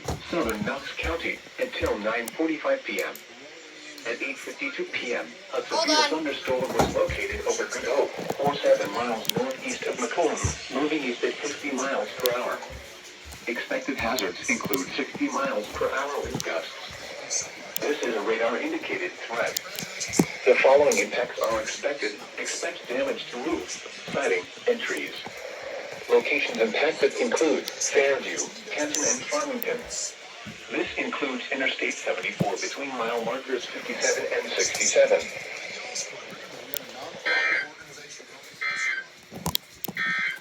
Street, southern Knox County, until 9:45 p.m. At 8:52 p.m., a severe thunderstorm was located over Good Hope, 47 miles northeast of McComb, moving east at 50 miles per hour. Expected hazards include 60 miles per hour wind gusts. This is a radar-indicated threat. The following impacts are expected. Expect damage to roofs, siding, and trees. Locations impacted include Fairview, Canton, and Farmington. This includes Interstate 74 between mile markers 57 and 67.